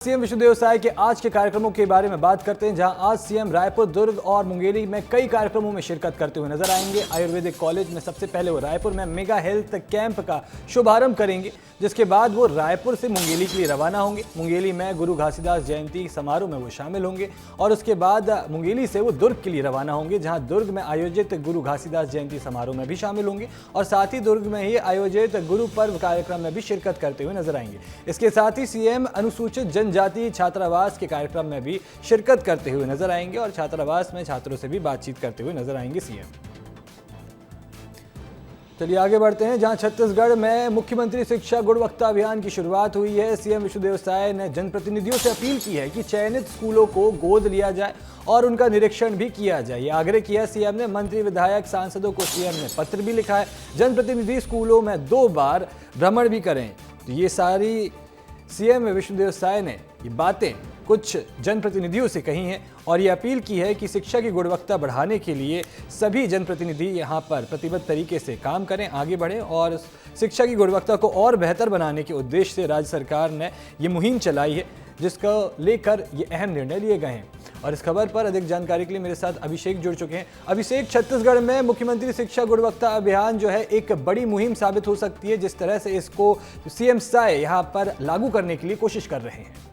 CM Vishnudeo Sai के आज के कार्यक्रमों के बारे में बात करते हैं, जहां आज सीएम रायपुर, दुर्ग और मुंगेली में कई कार्यक्रमों में शिरकत करते हुए नजर आएंगे। आयुर्वेदिक कॉलेज में सबसे पहले वो रायपुर में मेगा हेल्थ कैंप का शुभारंभ करेंगे, जिसके बाद वो रायपुर से मुंगेली के लिए रवाना होंगे। मुंगेली में गुरु घासीदास जयंती समारोह में वो शामिल होंगे और उसके बाद मुंगेली से वो दुर्ग के लिए रवाना होंगे, जहाँ दुर्ग में आयोजित गुरु घासीदास जयंती समारोह में भी शामिल होंगे और साथ ही दुर्ग में ही आयोजित गुरु पर्व कार्यक्रम में भी शिरकत करते हुए नजर आएंगे। इसके साथ ही सीएम अनुसूचित जनजाति छात्रावास के कार्यक्रम में भी शिरकत करते हुए नजर आएंगे और छात्रावास में छात्रों से भी बातचीत करते हुए नजर आएंगे सीएम। चलिए आगे बढ़ते हैं, जहां छत्तीसगढ़ में मुख्यमंत्री शिक्षा गुणवत्ता अभियान की शुरुआत हुई है। सीएम विष्णुदेव साय ने जनप्रतिनिधियों से अपील की है कि चयनित स्कूलों को गोद लिया जाए और उनका निरीक्षण भी किया जाए। ये आग्रह किया सीएम ने। मंत्री, विधायक, सांसदों को सीएम ने पत्र भी लिखा है। जनप्रतिनिधि स्कूलों में 2 बार भ्रमण भी करें। तो ये सारी सीएम विष्णुदेव साय ने ये बातें कुछ जनप्रतिनिधियों से कही हैं और ये अपील की है कि शिक्षा की गुणवत्ता बढ़ाने के लिए सभी जनप्रतिनिधि यहाँ पर प्रतिबद्ध तरीके से काम करें, आगे बढ़ें और शिक्षा की गुणवत्ता को और बेहतर बनाने के उद्देश्य से राज्य सरकार ने ये मुहिम चलाई है, जिसको लेकर ये अहम निर्णय लिए गए हैं। और इस खबर पर अधिक जानकारी के लिए मेरे साथ अभिषेक जुड़ चुके हैं। अभिषेक, छत्तीसगढ़ में मुख्यमंत्री शिक्षा गुणवत्ता अभियान जो है एक बड़ी मुहिम साबित हो सकती है, जिस तरह से इसको सीएम साय यहाँ पर लागू करने के लिए कोशिश कर रहे हैं।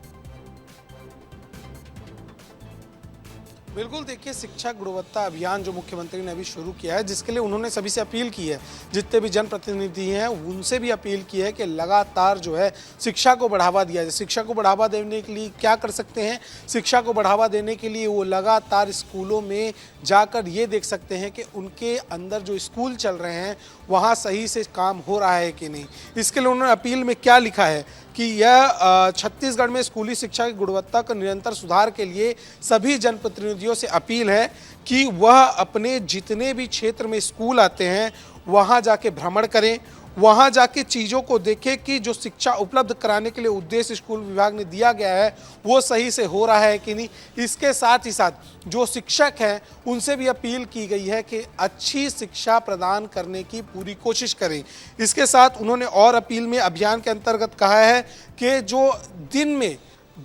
बिल्कुल, देखिए, शिक्षा गुणवत्ता अभियान जो मुख्यमंत्री ने अभी शुरू किया है, जिसके लिए उन्होंने सभी से अपील की है, जितने भी जनप्रतिनिधि हैं उनसे भी अपील की है कि लगातार जो है शिक्षा को बढ़ावा दिया जाए। शिक्षा को बढ़ावा देने के लिए क्या कर सकते हैं? शिक्षा को बढ़ावा देने के लिए वो लगातार स्कूलों में जाकर ये देख सकते हैं कि उनके अंदर जो स्कूल चल रहे हैं वहाँ सही से काम हो रहा है कि नहीं। इसके लिए उन्होंने अपील में क्या लिखा है कि यह छत्तीसगढ़ में स्कूली शिक्षा की गुणवत्ता का निरंतर सुधार के लिए सभी जनप्रतिनिधियों से अपील है कि वह अपने जितने भी क्षेत्र में स्कूल आते हैं वहां जाके भ्रमण करें, वहां जाके चीज़ों को देखें कि जो शिक्षा उपलब्ध कराने के लिए उद्देश्य स्कूल विभाग ने दिया गया है वो सही से हो रहा है कि नहीं। इसके साथ ही साथ जो शिक्षक हैं उनसे भी अपील की गई है कि अच्छी शिक्षा प्रदान करने की पूरी कोशिश करें। इसके साथ उन्होंने और अपील में अभियान के अंतर्गत कहा है कि जो दिन में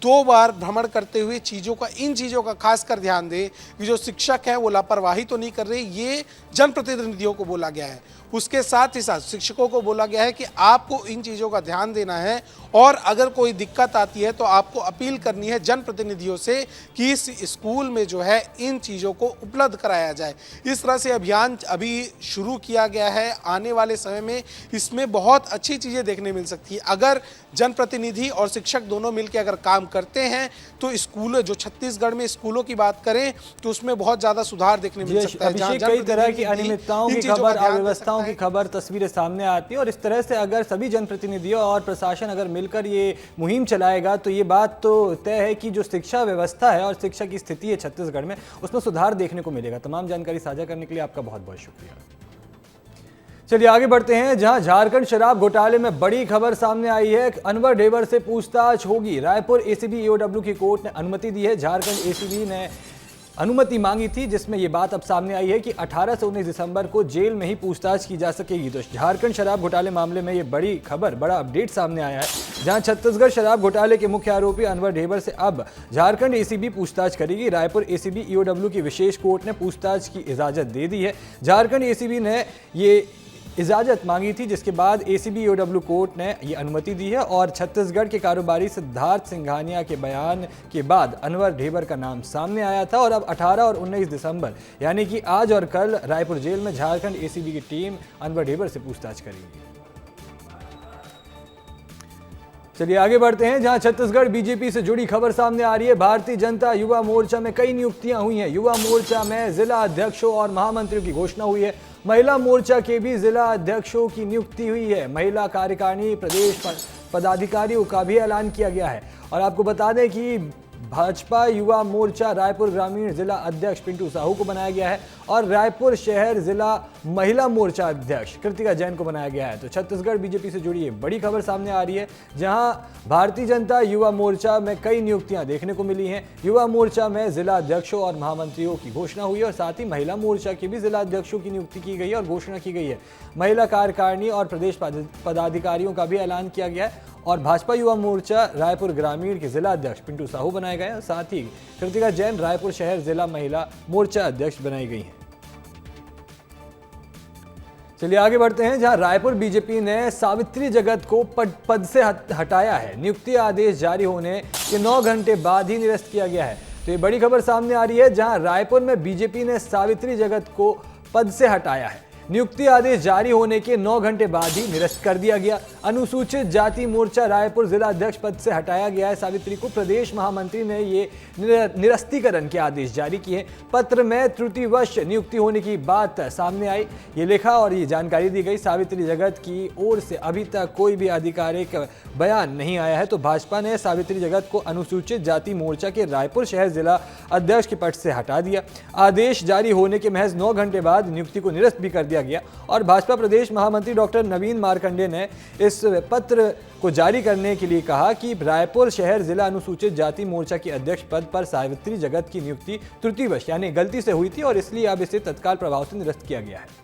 2 बार भ्रमण करते हुए इन चीज़ों का खासकर ध्यान दें कि जो शिक्षक हैं वो लापरवाही तो नहीं कर रहे, ये जनप्रतिनिधियों को बोला गया है। उसके साथ ही साथ शिक्षकों को बोला गया है कि आपको इन चीज़ों का ध्यान देना है और अगर कोई दिक्कत आती है तो आपको अपील करनी है जनप्रतिनिधियों से कि इस स्कूल में जो है इन चीज़ों को उपलब्ध कराया जाए। इस तरह से अभियान अभी शुरू किया गया है। आने वाले समय में इसमें बहुत अच्छी चीज़ें देखने मिल सकती है। अगर जनप्रतिनिधि और शिक्षक दोनों मिलकर अगर काम करते हैं तो स्कूल जो छत्तीसगढ़ में स्कूलों की बात करें तो उसमें बहुत ज़्यादा सुधार देखने मिल सकता है। कई तरह की अनियमितताओं की खबर, अव्यवस्थाओं की खबर, तस्वीरें सामने आती है और इस तरह से अगर सभी जनप्रतिनिधियों और प्रशासन अगर मिलकर ये मुहिम चलाएगा तो ये बात तो तय है कि जो शिक्षा व्यवस्था है और शिक्षा की स्थिति है छत्तीसगढ़ में, उसमें सुधार देखने को मिलेगा। तमाम जानकारी साझा करने के लिए आपका बहुत बहुत शुक्रिया। चलिए आगे बढ़ते हैं, जहां झारखंड शराब घोटाले में बड़ी खबर सामने आई है। अनवर ढेबर से पूछताछ होगी। रायपुर एसीबी ईओडब्ल्यू की कोर्ट ने अनुमति दी है। झारखंड एसीबी ने अनुमति मांगी थी, जिसमें यह बात अब सामने आई है कि 18 से 19 दिसंबर को जेल में ही पूछताछ की जा सकेगी। तो झारखंड शराब घोटाले मामले में यह बड़ी खबर, बड़ा अपडेट सामने आया है, जहां छत्तीसगढ़ शराब घोटाले के मुख्य आरोपी अनवर ढेबर से अब झारखंड एसीबी पूछताछ करेगी। रायपुर एसीबी ईओडब्ल्यू की विशेष कोर्ट ने पूछताछ की इजाजत दे दी है। झारखंड एसीबी ने ये इजाजत मांगी थी, जिसके बाद एसीबी ईओडब्ल्यू कोर्ट ने यह अनुमति दी है और छत्तीसगढ़ के कारोबारी सिद्धार्थ सिंघानिया के बयान के बाद अनवर ढेबर का नाम सामने आया था और अब 18 और 19 दिसंबर यानी कि आज और कल रायपुर जेल में झारखंड एसीबी की टीम अनवर ढेबर से पूछताछ करेगी। चलिए आगे बढ़ते हैं, जहां छत्तीसगढ़ बीजेपी से जुड़ी खबर सामने आ रही है। भारतीय जनता युवा मोर्चा में कई नियुक्तियां हुई हैं। युवा मोर्चा में जिला अध्यक्षों और महामंत्रियों की घोषणा हुई है। महिला मोर्चा के भी जिला अध्यक्षों की नियुक्ति हुई है। महिला कार्यकारिणी प्रदेश पदाधिकारियों का भी ऐलान किया गया है। और आपको बता दें कि भाजपा युवा मोर्चा रायपुर ग्रामीण जिला अध्यक्ष पिंटू साहू को बनाया गया है और रायपुर शहर जिला महिला मोर्चा अध्यक्ष कृतिका जैन को बनाया गया है। तो छत्तीसगढ़ बीजेपी से जुड़ी एक बड़ी खबर सामने आ रही है, जहां भारतीय जनता युवा मोर्चा में कई नियुक्तियां देखने को मिली हैं। युवा मोर्चा में जिला अध्यक्षों और महामंत्रियों की घोषणा हुई है और साथ ही महिला मोर्चा के भी जिला अध्यक्षों की नियुक्ति की गई है और घोषणा की गई है। महिला कार्यकारिणी और प्रदेश पदाधिकारियों का भी ऐलान किया गया है और भाजपा युवा मोर्चा रायपुर ग्रामीण के जिला अध्यक्ष पिंटू साहू बनाए गए हैं। साथ ही कृतिका जैन रायपुर शहर जिला महिला मोर्चा अध्यक्ष बनाई गई हैं। चलिए आगे बढ़ते हैं, जहां रायपुर बीजेपी ने सावित्री जगत को पद से हटाया है। नियुक्ति आदेश जारी होने के 9 घंटे बाद ही निरस्त किया गया है। तो ये बड़ी खबर सामने आ रही है, जहां रायपुर में बीजेपी ने सावित्री जगत को पद से हटाया है। नियुक्ति आदेश जारी होने के 9 घंटे बाद ही निरस्त कर दिया गया। अनुसूचित जाति मोर्चा रायपुर जिला अध्यक्ष पद से हटाया गया है। सावित्री को प्रदेश महामंत्री ने ये निरस्तीकरण के आदेश जारी किए। पत्र में त्रुटिवश नियुक्ति होने की बात सामने आई, ये लिखा और ये जानकारी दी गई। सावित्री जगत की ओर से अभी तक कोई भी आधिकारिक बयान नहीं आया है। तो भाजपा ने सावित्री जगत को अनुसूचित जाति मोर्चा के रायपुर शहर जिला अध्यक्ष के पद से हटा दिया। आदेश जारी होने के महज 9 घंटे बाद नियुक्ति को निरस्त भी कर दिया गया और भाजपा प्रदेश महामंत्री डॉक्टर नवीन मार्कंडे ने इस पत्र को जारी करने के लिए कहा कि रायपुर शहर जिला अनुसूचित जाति मोर्चा के अध्यक्ष पद पर सावित्री जगत की नियुक्ति त्रुटिवश यानी गलती से हुई थी और इसलिए अब इसे तत्काल प्रभाव से निरस्त किया गया है।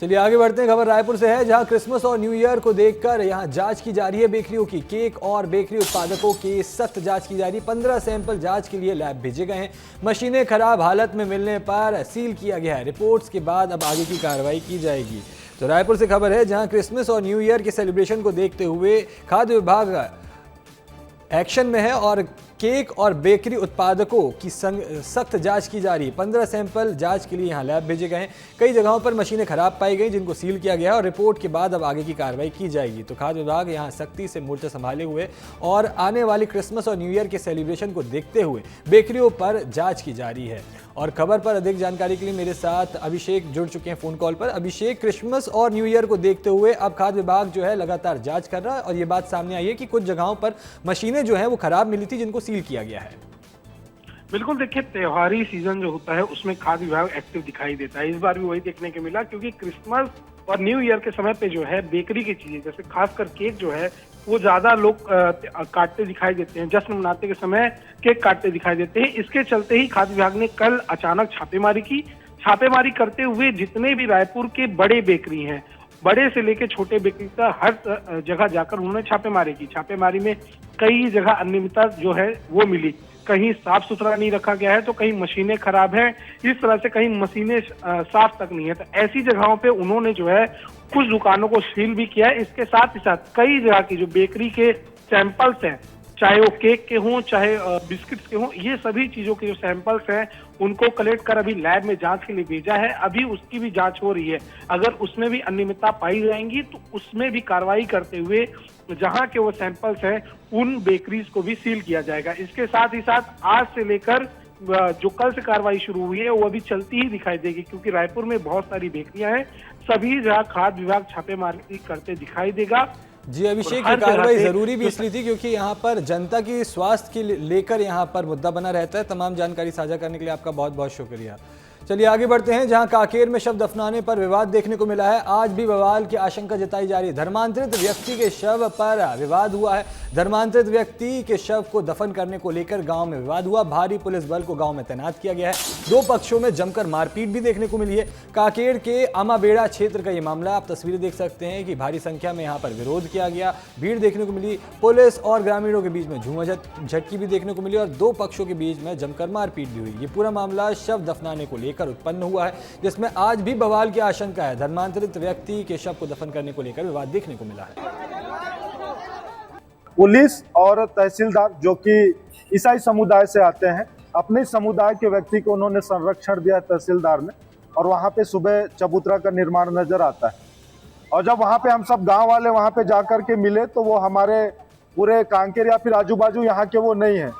चलिए आगे बढ़ते हैं, खबर रायपुर से है, जहां क्रिसमस और न्यू ईयर को देखकर यहां जांच की जा रही है बेकरियों की। केक और बेकरी उत्पादकों की सख्त जांच की जा रही है। 15 सैंपल जांच के लिए लैब भेजे गए हैं। मशीनें खराब हालत में मिलने पर सील किया गया है। रिपोर्ट्स के बाद अब आगे की कार्रवाई की जाएगी। तो रायपुर से खबर है, जहां क्रिसमस और न्यू ईयर के सेलिब्रेशन को देखते हुए खाद्य विभाग एक्शन में है और केक और बेकरी उत्पादकों की सख्त जांच की जा रही है। 15 सैंपल जांच के लिए यहां लैब भेजे गए हैं। कई जगहों पर मशीनें खराब पाई गई जिनको सील किया गया और रिपोर्ट के बाद अब आगे की कार्रवाई की जाएगी। तो खाद्य विभाग यहां सख्ती से मोर्चा संभाले हुए और आने वाली क्रिसमस और न्यू ईयर के सेलिब्रेशन को देखते हुए बेकरियों पर जाँच की जा रही है। और खबर पर अधिक जानकारी के लिए मेरे साथ अभिषेक जुड़ चुके हैं फोन कॉल पर। अभिषेक, क्रिसमस और न्यू ईयर को देखते हुए अब खाद्य विभाग जो है लगातार जांच कर रहा है और ये बात सामने आई है कि कुछ जगहों पर मशीनें जो है वो खराब मिली थी जिनको सील किया गया है। बिल्कुल, देखिए त्योहारी सीजन जो होता है उसमें खाद्य विभाग एक्टिव दिखाई देता है। इस बार भी वही देखने को मिला, क्योंकि क्रिसमस और न्यू ईयर के समय पे जो है बेकरी की चीजें जैसे खासकर केक जो है वो ज्यादा लोग काटते दिखाई देते हैं। जश्न मनाते के समय केक काटते दिखाई देते हैं। इसके चलते ही खाद्य विभाग ने कल अचानक छापेमारी की। छापेमारी करते हुए जितने भी रायपुर के बड़े बेकरी हैं, बड़े से लेके छोटे बेकरी का हर जगह जाकर उन्होंने छापेमारी की। छापेमारी में कई जगह अनियमितता जो है वो मिली। कहीं साफ सुथरा नहीं रखा गया है तो कहीं मशीनें खराब हैं, इस तरह से कहीं मशीनें साफ तक नहीं है। तो ऐसी जगहों पे उन्होंने जो है कुछ दुकानों को सील भी किया है। इसके साथ ही साथ कई जगह की जो बेकरी के सैंपल्स हैं, चाहे वो केक के हों चाहे बिस्किट्स के हों, ये सभी चीजों के जो सैंपल्स हैं उनको कलेक्ट कर अभी लैब में जांच के लिए भेजा है। अभी उसकी भी जांच हो रही है। अगर उसमें भी अनियमितता पाई जाएंगी तो उसमें भी कार्रवाई करते हुए जहां के वो सैंपल्स हैं उन बेकरीज को भी सील किया जाएगा। इसके साथ ही साथ आज से लेकर जो कल से कार्रवाई शुरू हुई है वो अभी चलती ही दिखाई देगी, क्योंकि रायपुर में बहुत सारी बेकरियां हैं। सभी जगह खाद्य विभाग छापेमारी करते दिखाई देगा। जी अभिषेक, ये कार्रवाई जरूरी भी इसलिए थी क्योंकि यहाँ पर जनता की स्वास्थ्य के लेकर यहाँ पर मुद्दा बना रहता है। तमाम जानकारी साझा करने के लिए आपका बहुत बहुत शुक्रिया। चलिए आगे बढ़ते हैं, जहां कांकेर में शव दफनाने पर विवाद देखने को मिला है। आज भी बवाल की आशंका जताई जा रही है। धर्मांतरित व्यक्ति के शव पर विवाद हुआ है। धर्मांतरित व्यक्ति के शव को दफन करने को लेकर गांव में विवाद हुआ। भारी पुलिस बल को गांव में तैनात किया गया है। दो पक्षों में जमकर मारपीट भी देखने को मिली है। कांकेर के अमाबेड़ा क्षेत्र का ये मामला, आप तस्वीरें देख सकते हैं कि भारी संख्या में यहाँ पर विरोध किया गया, भीड़ देखने को मिली। पुलिस और ग्रामीणों के बीच में झूमाझटकी भी देखने को मिली और दो पक्षों के बीच में जमकर मारपीट भी हुई। ये पूरा मामला शव दफनाने को लेकर उत्पन्न हुआ है, जिसमें आज भी बवाल की आशंका है। धर्मांतरित व्यक्ति के शव को दफन करने को लेकर विवाद देखने को मिला है। पुलिस और तहसीलदार जो कि ईसाई समुदाय से आते हैं, अपने समुदाय के व्यक्ति को उन्होंने संरक्षण दिया तहसीलदार ने, और वहां पे सुबह चबूतरा का निर्माण नजर आता है। और जब वहां पे हम सब गांव वाले वहां पे जाकर के मिले तो वो हमारे पूरे कांकेर या फिर आजू बाजू यहाँ के वो नहीं है।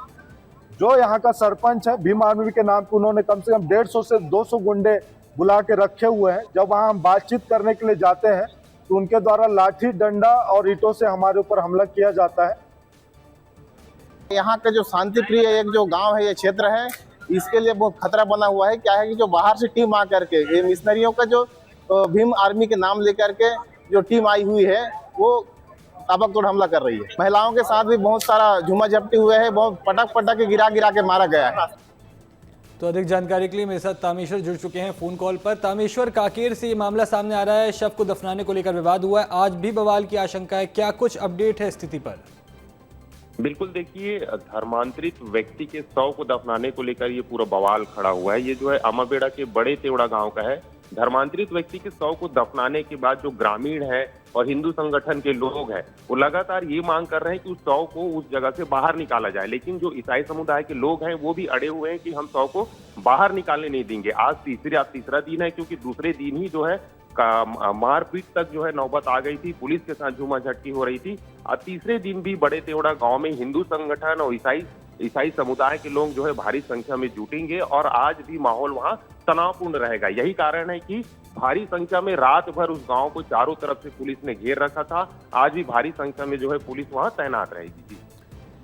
जो यहाँ का सरपंच है भीम आर्मी के नाम पे, उन्होंने कम से कम 150 से 200 गुंडे बुला के रखे हुए हैं। जब वहाँ हम बातचीत करने के लिए जाते हैं तो उनके द्वारा लाठी डंडा और ईंटों से हमारे ऊपर हमला किया जाता है। यहाँ का जो शांति प्रिय एक जो गांव है, ये क्षेत्र है, इसके लिए बहुत खतरा बना हुआ है। क्या है कि जो बाहर से टीम आ करके ये मिशनरियों का जो भीम आर्मी के नाम लेकर के जो टीम आई हुई है वो ताबड़तोड़ हमला कर रही है। महिलाओं के साथ भी बहुत सारा झूमा झपटी हुए है, बहुत पटक के गिरा के मारा गया है। तो अधिक जानकारी के लिए मेरे साथ तामेश्वर जुड़ चुके हैं फोन कॉल पर। तामेश्वर, कांकेर से ये मामला सामने आ रहा है, शव को दफनाने को लेकर विवाद हुआ है, आज भी बवाल की आशंका है, क्या कुछ अपडेट है स्थिति पर? बिल्कुल, देखिए धर्मांतरित व्यक्ति के शव को दफनाने को लेकर ये पूरा बवाल खड़ा हुआ है। ये जो है अमाबेड़ा के बड़े तेवड़ा गांव का है। धर्मांतरित व्यक्ति के शव को दफनाने के बाद जो ग्रामीण है और हिंदू संगठन के लोग हैं वो लगातार ये मांग कर रहे हैं कि उस शव को उस जगह से बाहर निकाला जाए, लेकिन जो ईसाई समुदाय के लोग हैं वो भी अड़े हुए हैं कि हम शव को बाहर निकालने नहीं देंगे। आज तीसरा दिन है, क्योंकि दूसरे दिन ही जो है मारपीट तक जो है नौबत आ गई थी, पुलिस के साथ झूमाझटकी हो रही थी। और तीसरे दिन भी बड़े तेवड़ा गांव में हिंदू संगठन और ईसाई समुदाय के लोग जो है भारी संख्या में जुटेंगे और आज भी माहौल वहां तनावपूर्ण रहेगा। यही कारण है कि भारी संख्या में रात भर उस गांव को चारों तरफ से पुलिस ने घेर रखा था। आज भी भारी संख्या में जो है पुलिस वहां तैनात रहेगी।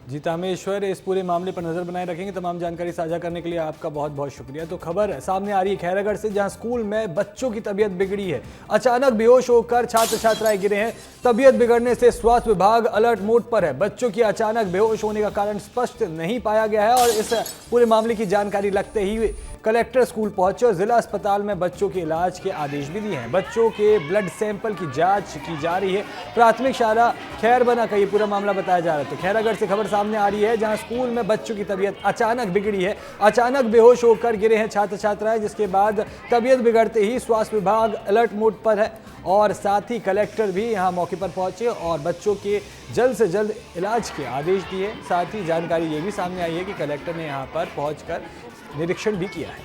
जी तामेश्वर, इस पूरे मामले पर नजर बनाए रखेंगे। तमाम जानकारी साझा करने के लिए आपका बहुत बहुत शुक्रिया। तो खबर सामने आ रही है खैरागढ़ से, जहां स्कूल में बच्चों की तबीयत बिगड़ी है। अचानक बेहोश होकर छात्र छात्राएं गिरे हैं। तबीयत बिगड़ने से स्वास्थ्य विभाग अलर्ट मोड पर है। बच्चों की अचानक बेहोश होने का कारण स्पष्ट नहीं पाया गया है और इस पूरे मामले की जानकारी लगते ही कलेक्टर स्कूल पहुंचे और जिला अस्पताल में बच्चों के इलाज के आदेश भी दिए हैं। बच्चों के ब्लड सैंपल की जांच की जा रही है। प्राथमिक शाला खैरबना का ये पूरा मामला बताया जा रहा है। तो खैरागढ़ से खबर सामने आ रही है, जहां स्कूल में बच्चों की तबीयत अचानक बिगड़ी है। अचानक बेहोश होकर गिरे हैं छात्र छात्राएं, जिसके बाद तबीयत बिगड़ते ही स्वास्थ्य विभाग अलर्ट मोड पर है और साथ ही कलेक्टर भी यहां मौके पर पहुंचे और बच्चों के जल्द से जल्द इलाज के आदेश दिए। साथ ही जानकारी ये भी सामने आई है कि कलेक्टर ने यहां पर पहुंचकर निरीक्षण भी किया है।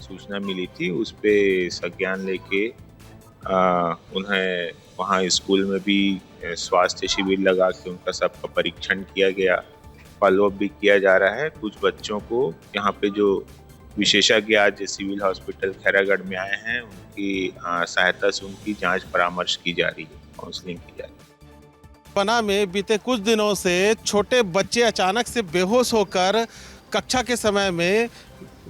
सूचना मिली थी, उस पे संज्ञान लेके उन्हें वहाँ स्कूल में भी स्वास्थ्य शिविर लगा के उनका सबका परीक्षण किया गया, फॉलोअप भी किया जा रहा है। कुछ बच्चों को यहाँ पे जो विशेषज्ञ आज सिविल हॉस्पिटल खैरागढ़ में आए हैं, उनकी सहायता से उनकी जांच परामर्श की जा रही है, काउंसलिंग की जा रही है। पना में बीते कुछ दिनों से छोटे बच्चे अचानक से बेहोश होकर कक्षा के समय में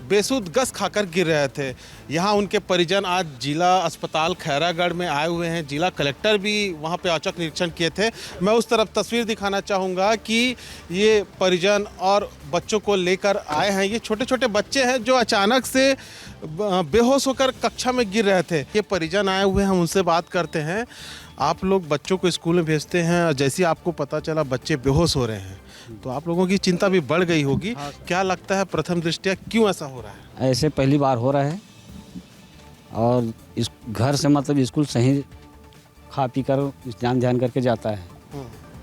बेसुध गस खाकर गिर रहे थे। यहाँ उनके परिजन आज जिला अस्पताल खैरागढ़ में आए हुए हैं। जिला कलेक्टर भी वहाँ पे औचक निरीक्षण किए थे। मैं उस तरफ तस्वीर दिखाना चाहूँगा कि ये परिजन और बच्चों को लेकर आए हैं। ये छोटे छोटे बच्चे हैं जो अचानक से बेहोश होकर कक्षा में गिर रहे थे। ये परिजन आए हुए हैं, हम उनसे बात करते हैं। आप लोग बच्चों को स्कूल में भेजते हैं और जैसे आपको पता चला बच्चे बेहोश हो रहे हैं तो आप लोगों की चिंता भी बढ़ गई होगी। क्या लगता है प्रथम दृष्टया क्यों ऐसा हो रहा है? ऐसे पहली बार हो रहा है और इस घर से मतलब स्कूल सही खा पी कर ध्यान करके जाता है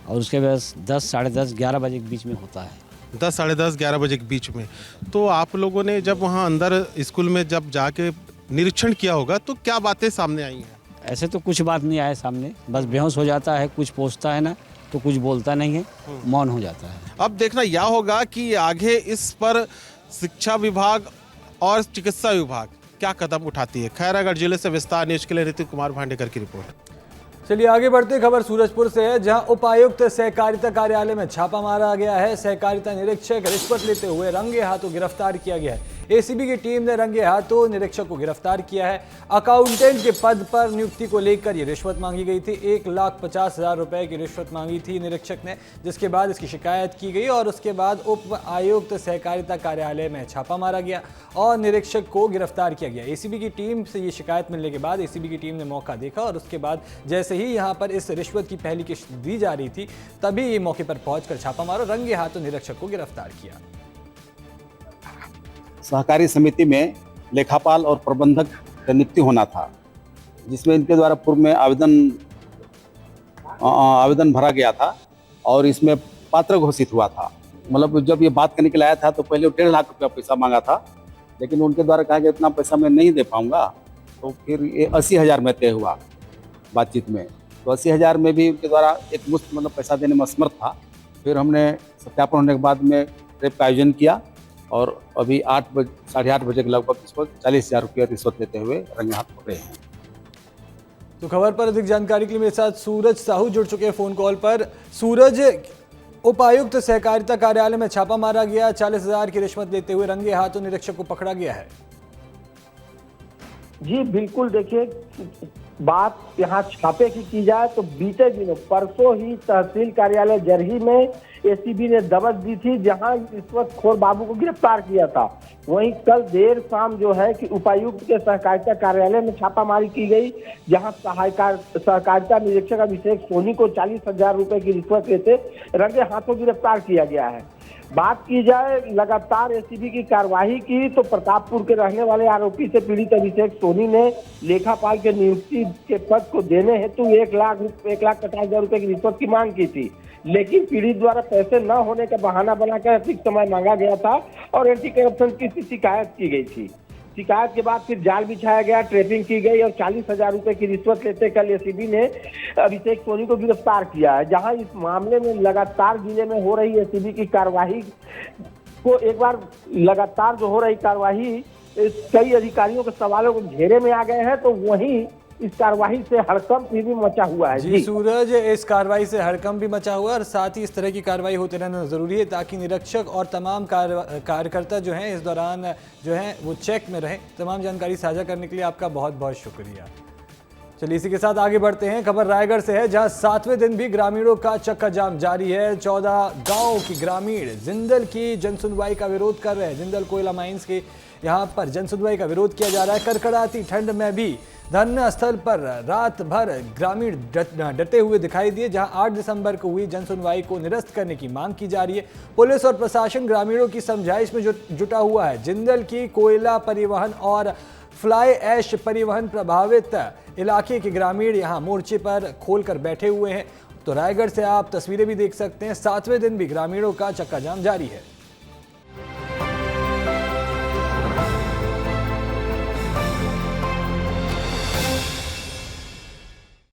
और उसके बाद 10, साढ़े 10, 11 बजे के बीच में होता है। 10, साढ़े 10, 11 बजे के बीच में। तो आप लोगों ने जब वहाँ अंदर स्कूल में जब जाके निरीक्षण किया होगा तो क्या बातें सामने आई हैं? ऐसे तो कुछ बात नहीं आया सामने, बस बेहोश हो जाता है, कुछ पूछता है ना तो कुछ बोलता नहीं है, मौन हो जाता है। अब देखना यह होगा कि आगे इस पर शिक्षा विभाग और चिकित्सा विभाग क्या कदम उठाती है। खैरागढ़ जिले से विस्तार न्यूज के लिए ऋतिक कुमार भांडेकर की रिपोर्ट। चलिए आगे बढ़ते, खबर सूरजपुर से है, जहां उपायुक्त सहकारिता कार्यालय में छापा मारा गया है। सहकारिता निरीक्षक रिश्वत लेते हुए रंगे हाथों गिरफ्तार किया गया है। एसीबी की टीम ने रंगे हाथों निरीक्षक को गिरफ्तार किया है। अकाउंटेंट के पद पर नियुक्ति को लेकर ये रिश्वत मांगी गई थी। 1,50,000 रुपए की रिश्वत मांगी थी निरीक्षक ने, जिसके बाद इसकी शिकायत की गई और उसके बाद उप आयुक्त सहकारिता कार्यालय में छापा मारा गया और निरीक्षक को गिरफ्तार किया गया। एसीबी की टीम से ये शिकायत मिलने के बाद एसीबी की टीम ने मौका देखा और उसके बाद जैसे ही यहाँ पर इस रिश्वत की पहली किस्त दी जा रही थी तभी ये मौके पर पहुंचकर छापा मारा, रंगे हाथों निरीक्षक को गिरफ्तार किया। सहकारी समिति में लेखापाल और प्रबंधक का नियुक्ति होना था, जिसमें इनके द्वारा पूर्व में आवेदन भरा गया था और इसमें पात्र घोषित हुआ था। मतलब जब ये बात करने के लिए आया था तो पहले 1.5 लाख रुपया पैसा मांगा था, लेकिन उनके द्वारा कहा गया इतना पैसा मैं नहीं दे पाऊंगा, तो फिर ये 80,000 में तय हुआ बातचीत में। तो 80,000 में भी उनके द्वारा एक मुश्त मतलब पैसा देने में असमर्थ था। फिर हमने सत्यापन होने के बाद में ट्रेप का आयोजन किया और अभी 8 बजे के लगभग इसको 40,000 रुपया रिश्वत लेते हुए रंगे हाथ पकड़े हैं। तो खबर पर अधिक जानकारी के लिए मेरे साथ सूरज साहू जुड़ चुके हैं फोन कॉल पर। सूरज, उपायुक्त सहकारिता कार्यालय में छापा मारा गया, 40,000 की रिश्वत लेते हुए रंगे हाथों निरीक्षक को पकड़ा गया है। जी बिल्कुल, देखिए बात यहाँ छापे की जाए तो बीते दिनों परसों ही तहसील कार्यालय जरही में एसीबी ने दबच दी थी, जहां रिश्वतखोर बाबू को गिरफ्तार किया था। वहीं कल देर शाम जो है कि उपायुक्त के सहकारिता कार्यालय में छापामारी की गई, जहां सहकारिता निरीक्षक अभिषेक सोनी को 40,000 रुपए की रिश्वत लेते रंगे हाथों गिरफ्तार किया गया है। बात की जाए लगातार एसीबी की कार्यवाही की तो प्रतापपुर के रहने वाले आरोपी से पीड़ित अभिषेक सोनी ने लेखापाल के नियुक्ति के पद को देने हेतु 1,50,000 रुपए की रिश्वत की मांग की थी, लेकिन पीड़ित द्वारा पैसे न होने का बहाना बनाकर अधिक समय मांगा गया था और एंटी करप्शन की शिकायत की गई थी। शिकायत के बाद फिर जाल बिछाया गया, ट्रैपिंग की गई और 40,000 रुपए की रिश्वत लेते कल एसीबी ने अभिषेक सोनी को गिरफ्तार किया है। जहां इस मामले में लगातार जिले में हो रही एसीबी की कार्यवाही को एक बार लगातार जो हो रही कार्यवाही कई अधिकारियों के सवालों को घेरे में आ गए हैं, तो वहीं इस कार्रवाई से हड़कंप भी मचा हुआ है। जी सूरज, इस कार्रवाई से हड़कंप भी मचा हुआ है और साथ ही इस तरह की कार्रवाई होते रहना जरूरी है ताकि निरीक्षक और तमाम कार्यकर्ता जो हैं इस दौरान जो हैं वो चेक में रहे। तमाम जानकारी साझा करने के लिए आपका बहुत बहुत शुक्रिया। चलिए इसी के साथ आगे बढ़ते हैं। खबर रायगढ़ से है, जहां 7वें दिन भी ग्रामीणों का चक्का जाम जारी है। 14 गाँव के ग्रामीण जिंदल की जनसुनवाई का विरोध कर रहे हैं। जिंदल कोयला माइंस के यहाँ पर जनसुनवाई का विरोध किया जा रहा है। कड़कड़ाती ठंड में भी धरना स्थल पर रात भर ग्रामीण डटे हुए दिखाई दिए, जहां 8 दिसंबर को हुई जनसुनवाई को निरस्त करने की मांग की जा रही है। पुलिस और प्रशासन ग्रामीणों की समझाइश में जुटा हुआ है। जिंदल की कोयला परिवहन और फ्लाई ऐश परिवहन प्रभावित इलाके के ग्रामीण यहां मोर्चे पर खोलकर बैठे हुए हैं। तो रायगढ़ से आप तस्वीरें भी देख सकते हैं। 7वें दिन भी ग्रामीणों का चक्का जाम जारी है।